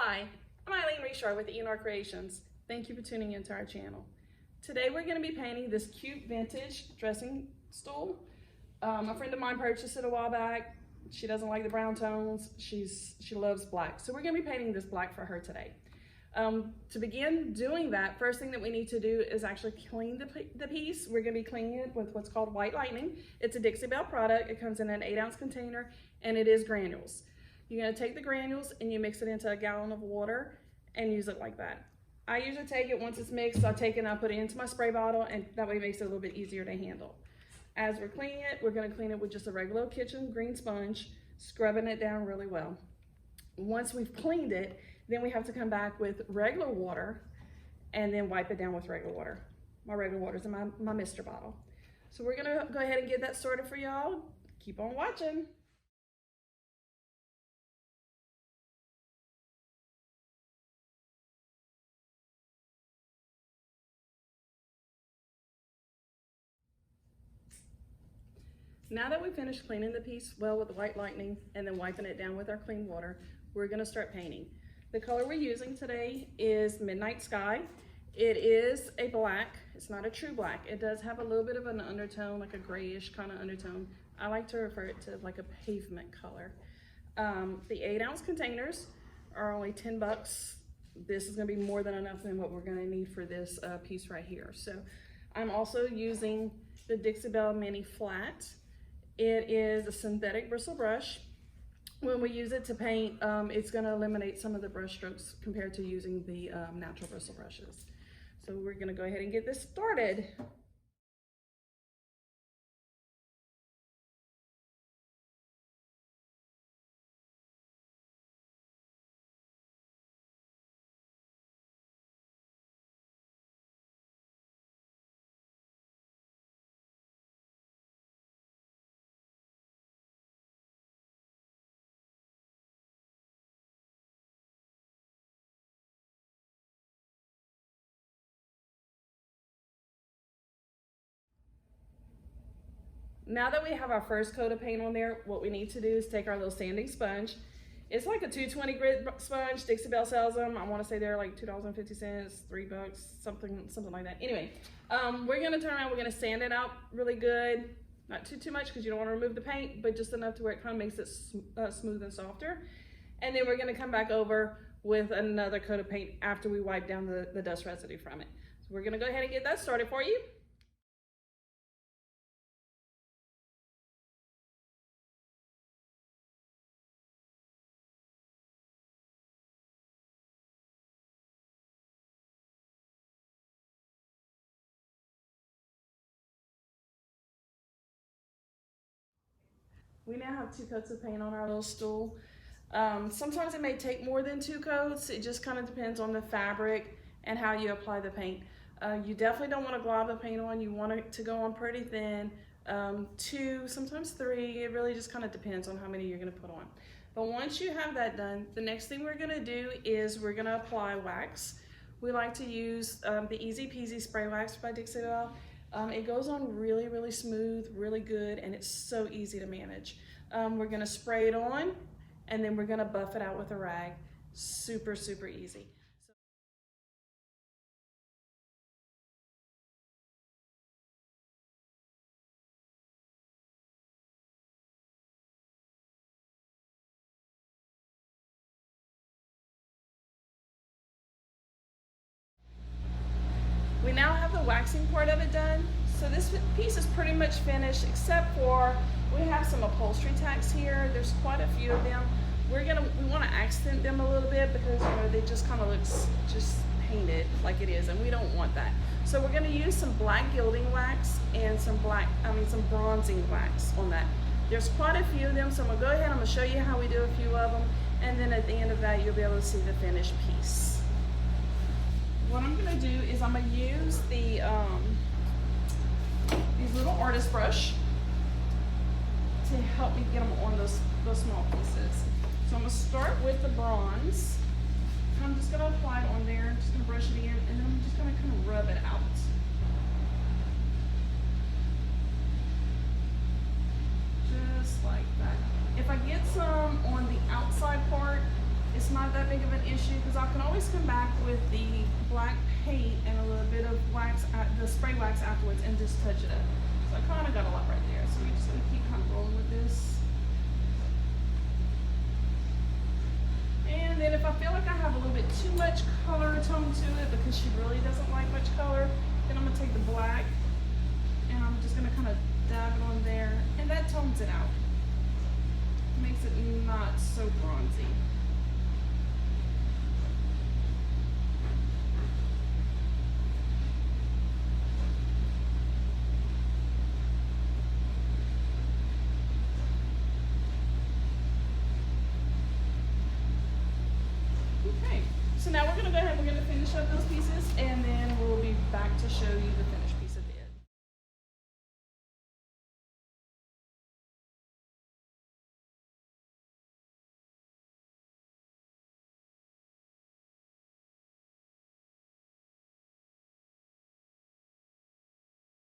Hi, I'm Eileen Reshar with E&R Creations. Thank you for tuning into our channel. Today we're going to be painting this cute vintage dressing stool. A friend of mine purchased it a while back. She doesn't like the brown tones. She loves black. So we're going to be painting this black for her today. To begin doing that, first thing that we need to do is actually clean the piece. We're going to be cleaning it with what's called White Lightning. It's a Dixie Belle product. It comes in an 8-ounce container and it is granules. You're going to take the granules and you mix it into a gallon of water and use it like that. I usually take it once it's mixed. I'll take it and I'll put it into my spray bottle, and that way it makes it a little bit easier to handle. As we're cleaning it, we're going to clean it with just a regular kitchen green sponge, scrubbing it down really well. Once we've cleaned it, then we have to come back with regular water and then wipe it down with regular water. My regular water is in my Mr. bottle. So we're going to go ahead and get that started for y'all. Keep on watching. Now that we've finished cleaning the piece well with the White Lightning and then wiping it down with our clean water, we're going to start painting. The color we're using today is Midnight Sky. It is a black. It's not a true black. It does have a little bit of an undertone, like a grayish kind of undertone. I like to refer it to like a pavement color. The 8-ounce containers are only 10 bucks. This is going to be more than enough than what we're going to need for this piece right here. So I'm also using the Dixie Belle Mini Flat. It is a synthetic bristle brush. When we use it to paint, it's going to eliminate some of the brush strokes compared to using the natural bristle brushes. So we're going to go ahead and get this started. Now that we have our first coat of paint on there, what we need to do is take our little sanding sponge. It's like a 220 grit sponge. Dixie Belle sells them. I want to say they're like $2.50, $3, something like that. Anyway, we're gonna turn around. We're gonna sand it out really good. Not too much because you don't want to remove the paint, but just enough to where it kind of makes it smooth and softer. And then we're gonna come back over with another coat of paint after we wipe down the dust residue from it. So we're gonna go ahead and get that started for you. We now have 2 coats of paint on our little stool. Sometimes it may take more than 2 coats. It just kind of depends on the fabric and how you apply the paint. You definitely don't want to glob the paint on. You want it to go on pretty thin. 2, sometimes 3. It really just kind of depends on how many you're going to put on. But once you have that done, the next thing we're going to do is we're going to apply wax. We like to use the Easy Peasy Spray Wax by Dixie Belle. It goes on really, really smooth, really good, and it's so easy to manage. We're gonna spray it on, and then we're gonna buff it out with a rag. Super, super easy. We now have the waxing part of it done. So this piece is pretty much finished, except for we have some upholstery tacks here. There's quite a few of them. We want to accent them a little bit because they just kind of looks just painted like it is, and we don't want that. So we're going to use some black gilding wax and some bronzing wax on that. There's quite a few of them, so I'm going to go ahead. I'm going to show you how we do a few of them, and then at the end of that, you'll be able to see the finished piece. What I'm going to do is I'm going to use these little artist brush to help me get them on those small pieces. So I'm going to start with the bronze. I'm just going to apply it on there. I'm just going to brush it in, and then I'm just going to kind of rub it out. Just like that. If I get some on the outside part, it's not that big of an issue because I can always come back with the black paint and a little bit of wax, the spray wax afterwards, and just touch it up. So I kind of got a lot right there. So we're just gonna keep kind of rolling with this. And then if I feel like I have a little bit too much color tone to it because she really doesn't like much color, then I'm gonna take the black and I'm just gonna kind of dab it on there, and that tones it out. Makes it not so bronzy. Okay, so now we're gonna go ahead and we're gonna finish up those pieces, and then we'll be back to show you the finish.